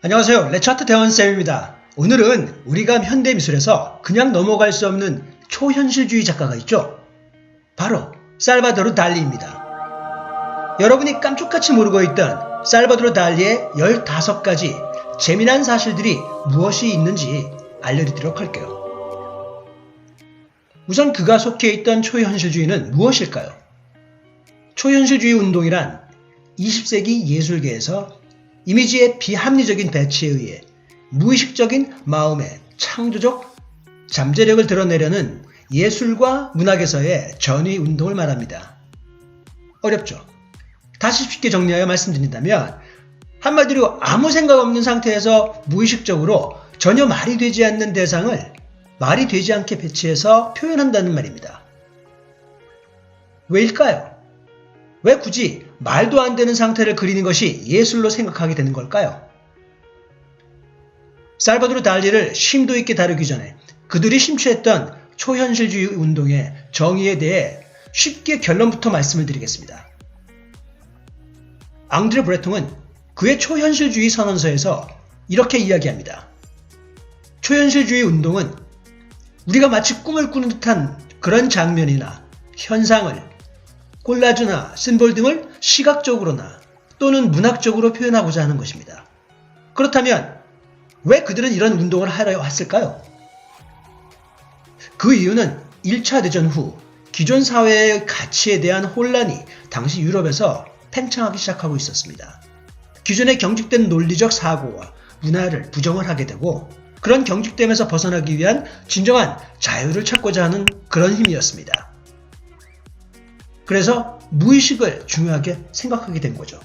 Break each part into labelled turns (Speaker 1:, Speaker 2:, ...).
Speaker 1: 안녕하세요. 레차트 대원쌤입니다. 오늘은 우리가 현대미술에서 그냥 넘어갈 수 없는 초현실주의 작가가 있죠. 바로 살바도르 달리입니다. 여러분이 깜짝같이 모르고 있던 살바도르 달리의 15가지 재미난 사실들이 무엇이 있는지 알려드리도록 할게요. 우선 그가 속해 있던 초현실주의는 무엇일까요? 초현실주의 운동이란 20세기 예술계에서 이미지의 비합리적인 배치에 의해 무의식적인 마음의 창조적 잠재력을 드러내려는 예술과 문학에서의 전위 운동을 말합니다. 어렵죠? 다시 쉽게 정리하여 말씀드린다면 한마디로 아무 생각 없는 상태에서 무의식적으로 전혀 말이 되지 않는 대상을 말이 되지 않게 배치해서 표현한다는 말입니다. 왜일까요? 왜 굳이 말도 안 되는 상태를 그리는 것이 예술로 생각하게 되는 걸까요? 살바도르 달리를 심도 있게 다루기 전에 그들이 심취했던 초현실주의 운동의 정의에 대해 쉽게 결론부터 말씀을 드리겠습니다. 앙드레 브레통은 그의 초현실주의 선언서에서 이렇게 이야기합니다. 초현실주의 운동은 우리가 마치 꿈을 꾸는 듯한 그런 장면이나 현상을 콜라주나 심볼 등을 시각적으로나 또는 문학적으로 표현하고자 하는 것입니다. 그렇다면 왜 그들은 이런 운동을 하려 했을까요? 그 이유는 1차 대전 후 기존 사회의 가치에 대한 혼란이 당시 유럽에서 팽창하기 시작하고 있었습니다. 기존의 경직된 논리적 사고와 문화를 부정을 하게 되고 그런 경직됨에서 벗어나기 위한 진정한 자유를 찾고자 하는 그런 힘이었습니다. 그래서 무의식을 중요하게 생각하게 된 거죠.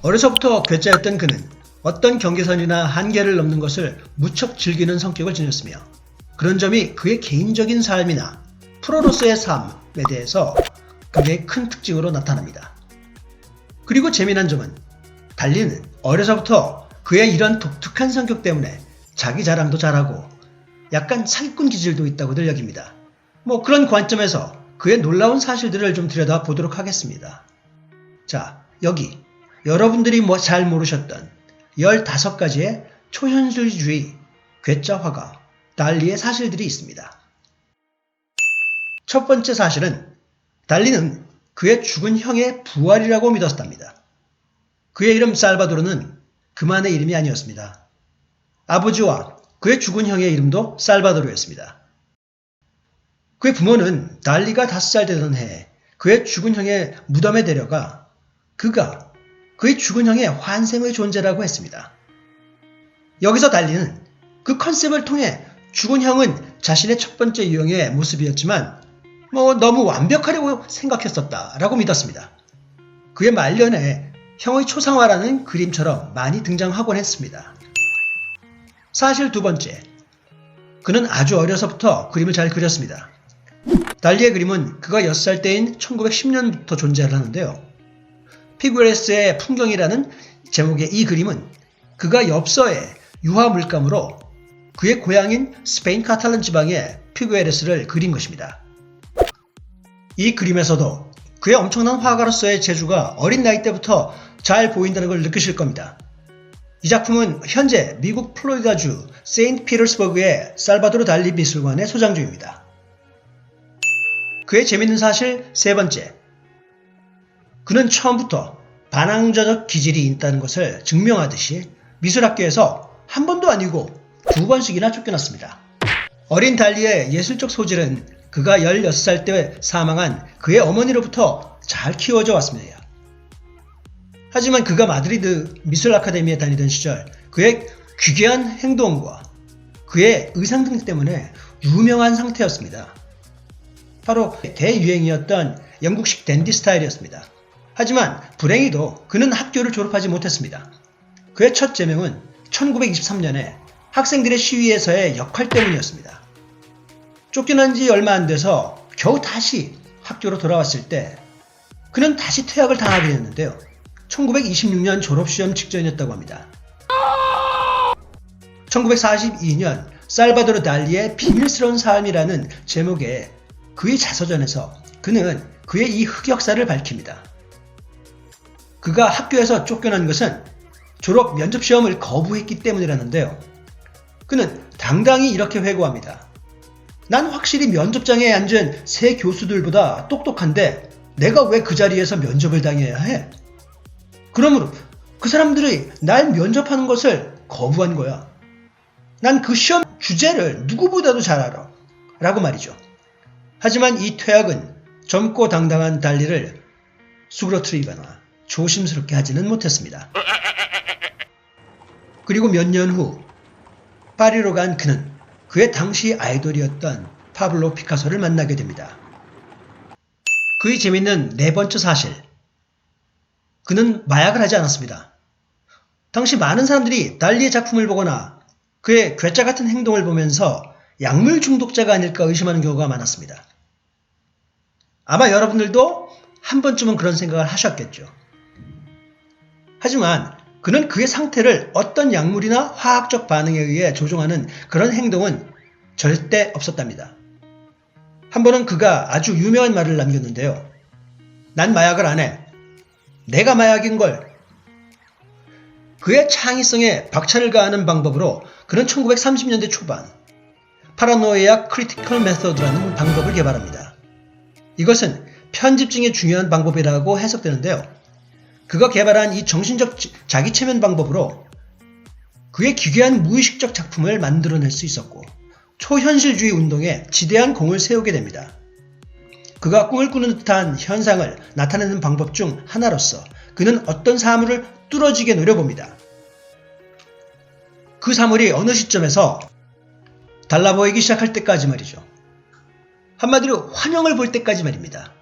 Speaker 1: 어려서부터 괴짜였던 그는 어떤 경계선이나 한계를 넘는 것을 무척 즐기는 성격을 지녔으며 그런 점이 그의 개인적인 삶이나 프로로서의 삶에 대해서 그의 큰 특징으로 나타납니다. 그리고 재미난 점은 달리는 어려서부터 그의 이런 독특한 성격 때문에 자기 자랑도 잘하고 약간 사기꾼 기질도 있다고들 여깁니다. 그런 관점에서 그의 놀라운 사실들을 좀 들여다보도록 하겠습니다. 자, 여기 여러분들이 잘 모르셨던 15가지의 초현실주의 괴짜 화가 달리의 사실들이 있습니다. 첫 번째 사실은 달리는 그의 죽은 형의 부활이라고 믿었답니다. 그의 이름 살바도르는 그만의 이름이 아니었습니다. 아버지와 그의 죽은 형의 이름도 살바도르였습니다. 그의 부모는 달리가 5살 되던 해에 그의 죽은 형의 무덤에 데려가 그가 그의 죽은 형의 환생의 존재라고 했습니다. 여기서 달리는 그 컨셉을 통해 죽은 형은 자신의 첫 번째 유형의 모습이었지만 너무 완벽하려고 생각했었다라고 믿었습니다. 그의 말년에 형의 초상화라는 그림처럼 많이 등장하곤 했습니다. 사실 두 번째, 그는 아주 어려서부터 그림을 잘 그렸습니다. 달리의 그림은 그가 6살 때인 1910년부터 존재를 하는데요. 피구에레스의 풍경이라는 제목의 이 그림은 그가 엽서에 유화 물감으로 그의 고향인 스페인 카탈란 지방의 피구에레스를 그린 것입니다. 이 그림에서도 그의 엄청난 화가로서의 재주가 어린 나이 때부터 잘 보인다는 걸 느끼실 겁니다. 이 작품은 현재 미국 플로리다주 세인트 피터스버그의 살바도르 달리 미술관에 소장 중입니다. 그의 재밌는 사실 세 번째, 그는 처음부터 반항자적 기질이 있다는 것을 증명하듯이 미술학교에서 한 번도 아니고 2번씩이나 쫓겨났습니다. 어린 달리의 예술적 소질은 그가 16살 때 사망한 그의 어머니로부터 잘 키워져 왔습니다. 하지만 그가 마드리드 미술 아카데미에 다니던 시절 그의 귀괴한 행동과 그의 의상 등 때문에 유명한 상태였습니다. 바로 대유행이었던 영국식 댄디 스타일이었습니다. 하지만 불행히도 그는 학교를 졸업하지 못했습니다. 그의 첫 제명은 1923년에 학생들의 시위에서의 역할 때문이었습니다. 쫓겨난 지 얼마 안 돼서 겨우 다시 학교로 돌아왔을 때 그는 다시 퇴학을 당하게 됐는데요. 1926년 졸업시험 직전이었다고 합니다. 1942년 살바도르 달리의 비밀스러운 삶이라는 제목의 그의 자서전에서 그는 그의 이 흑역사를 밝힙니다. 그가 학교에서 쫓겨난 것은 졸업 면접시험을 거부했기 때문이라는데요. 그는 당당히 이렇게 회고합니다. 난 확실히 면접장에 앉은 세 교수들보다 똑똑한데 내가 왜 그 자리에서 면접을 당해야 해? 그러므로 그 사람들이 날 면접하는 것을 거부한 거야. 난 그 시험 주제를 누구보다도 잘 알아. 라고 말이죠. 하지만 이 퇴학은 젊고 당당한 달리를 수그러뜨리거나 조심스럽게 하지는 못했습니다. 그리고 몇 년 후 파리로 간 그는 그의 당시 아이돌이었던 파블로 피카소를 만나게 됩니다. 그의 재밌는 네 번째 사실. 그는 마약을 하지 않았습니다. 당시 많은 사람들이 달리의 작품을 보거나 그의 괴짜 같은 행동을 보면서 약물 중독자가 아닐까 의심하는 경우가 많았습니다. 아마 여러분들도 한 번쯤은 그런 생각을 하셨겠죠. 하지만 그는 그의 상태를 어떤 약물이나 화학적 반응에 의해 조종하는 그런 행동은 절대 없었답니다. 한 번은 그가 아주 유명한 말을 남겼는데요. 난 마약을 안 해. 내가 마약인걸. 그의 창의성에 박차를 가하는 방법으로 그는 1930년대 초반 파라노이아 크리티컬 메서드라는 방법을 개발합니다. 이것은 편집 중에 중요한 방법이라고 해석되는데요. 그가 개발한 이 정신적 자기체면 방법으로 그의 기괴한 무의식적 작품을 만들어낼 수 있었고 초현실주의 운동에 지대한 공을 세우게 됩니다. 그가 꿈을 꾸는 듯한 현상을 나타내는 방법 중 하나로서 그는 어떤 사물을 뚫어지게 노려봅니다. 그 사물이 어느 시점에서 달라 보이기 시작할 때까지 말이죠. 한마디로 환영을 볼 때까지 말입니다.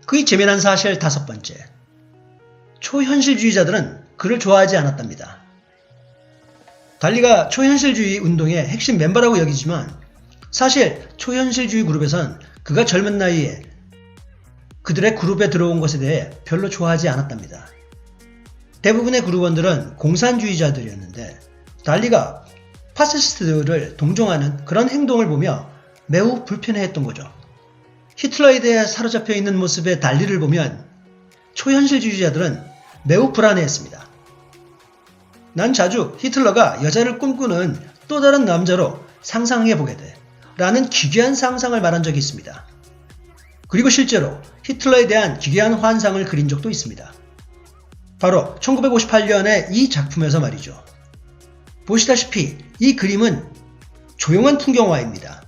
Speaker 1: 그의 재미난 사실 다섯 번째. 초현실주의자들은 그를 좋아하지 않았답니다. 달리가 초현실주의 운동의 핵심 멤버라고 여기지만 사실 초현실주의 그룹에선 그가 젊은 나이에 그들의 그룹에 들어온 것에 대해 별로 좋아하지 않았답니다. 대부분의 그룹원들은 공산주의자들이었는데 달리가 파시스트들을 동정하는 그런 행동을 보며 매우 불편해했던 거죠. 히틀러에 대해 사로잡혀 있는 모습의 달리를 보면 초현실주의자들은 매우 불안해했습니다. 난 자주 히틀러가 여자를 꿈꾸는 또 다른 남자로 상상해보게 돼 라는 기괴한 상상을 말한 적이 있습니다. 그리고 실제로 히틀러에 대한 기괴한 환상을 그린 적도 있습니다. 바로 1958년의 이 작품에서 말이죠. 보시다시피 이 그림은 조용한 풍경화입니다.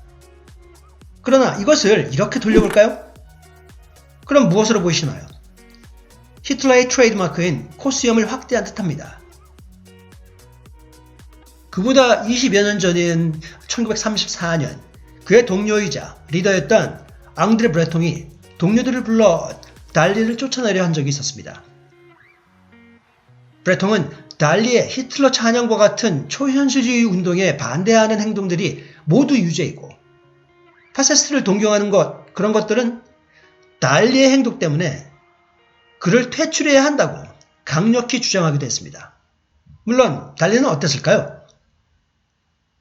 Speaker 1: 그러나 이것을 이렇게 돌려볼까요? 그럼 무엇으로 보이시나요? 히틀러의 트레이드마크인 코스염을 확대한 듯합니다. 그보다 20여 년 전인 1934년 그의 동료이자 리더였던 앙드레 브레통이 동료들을 불러 달리를 쫓아내려 한 적이 있었습니다. 브레통은 달리의 히틀러 찬양과 같은 초현실주의 운동에 반대하는 행동들이 모두 유죄이고 파시스트를 동경하는 그런 것들은 달리의 행동 때문에 그를 퇴출해야 한다고 강력히 주장하기도 했습니다. 물론 달리는 어땠을까요?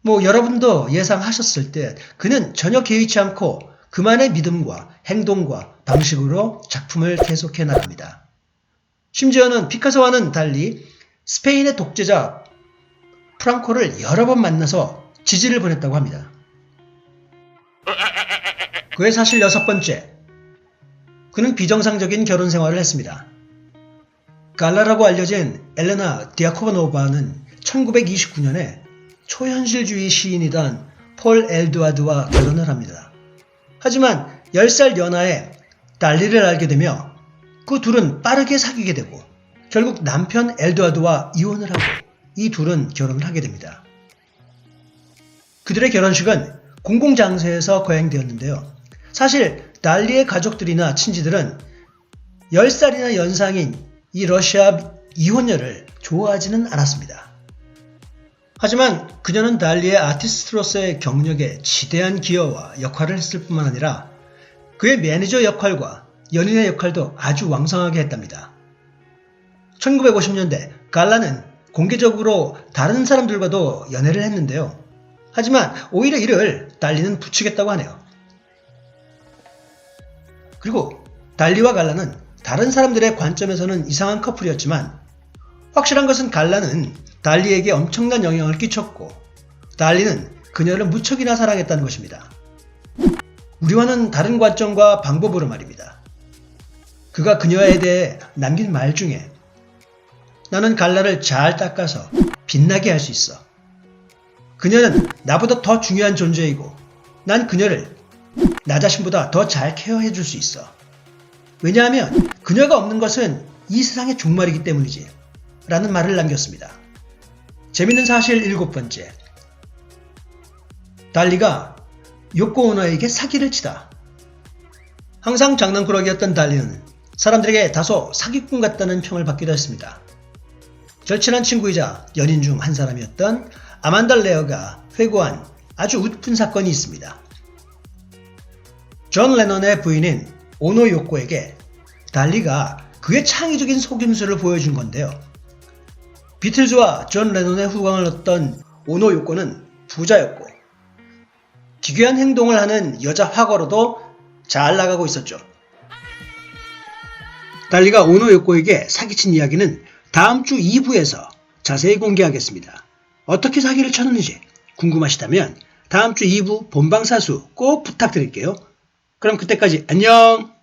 Speaker 1: 여러분도 예상하셨을 때 그는 전혀 개의치 않고 그만의 믿음과 행동과 방식으로 작품을 계속해 나갑니다. 심지어는 피카소와는 달리 스페인의 독재자 프랑코를 여러 번 만나서 지지를 보냈다고 합니다. 그의 사실 여섯 번째. 그는 비정상적인 결혼 생활을 했습니다. 갈라라고 알려진 엘레나 디아코바노바는 1929년에 초현실주의 시인이던 폴 에드와드와 결혼을 합니다. 하지만 10살 연하에 달리를 알게 되며 그 둘은 빠르게 사귀게 되고 결국 남편 에드와드와 이혼을 하고 이 둘은 결혼을 하게 됩니다. 그들의 결혼식은 공공장소에서 거행되었는데요. 사실 달리의 가족들이나 친지들은 10살이나 연상인 이 러시아 이혼녀를 좋아하지는 않았습니다. 하지만 그녀는 달리의 아티스트로서의 경력에 지대한 기여와 역할을 했을 뿐만 아니라 그의 매니저 역할과 연인의 역할도 아주 왕성하게 했답니다. 1950년대 갈라는 공개적으로 다른 사람들과도 연애를 했는데요. 하지만 오히려 이를 달리는 부추겼다고 하네요. 그리고 달리와 갈라는 다른 사람들의 관점에서는 이상한 커플이었지만 확실한 것은 갈라는 달리에게 엄청난 영향을 끼쳤고 달리는 그녀를 무척이나 사랑했다는 것입니다. 우리와는 다른 관점과 방법으로 말입니다. 그가 그녀에 대해 남긴 말 중에 나는 갈라를 잘 닦아서 빛나게 할 수 있어. 그녀는 나보다 더 중요한 존재이고 난 그녀를 나 자신보다 더 잘 케어해 줄 수 있어. 왜냐하면 그녀가 없는 것은 이 세상의 종말이기 때문이지. 라는 말을 남겼습니다. 재밌는 사실 7번째. 달리가 요코 오노에게 사기를 치다. 항상 장난꾸러기였던 달리는 사람들에게 다소 사기꾼 같다는 평을 받기도 했습니다. 절친한 친구이자 연인 중 한 사람이었던 아만다 레어가 회고한 아주 웃픈 사건이 있습니다. 존 레논의 부인인 오노 요코에게 달리가 그의 창의적인 속임수를 보여준 건데요. 비틀즈와 존 레논의 후광을 얻던 오노 요코는 부자였고 기괴한 행동을 하는 여자 화가로도 잘 나가고 있었죠. 달리가 오노 요코에게 사기친 이야기는 다음 주 2부에서 자세히 공개하겠습니다. 어떻게 사기를 쳤는지 궁금하시다면 다음 주 2부 본방사수 꼭 부탁드릴게요. 그럼 그때까지 안녕!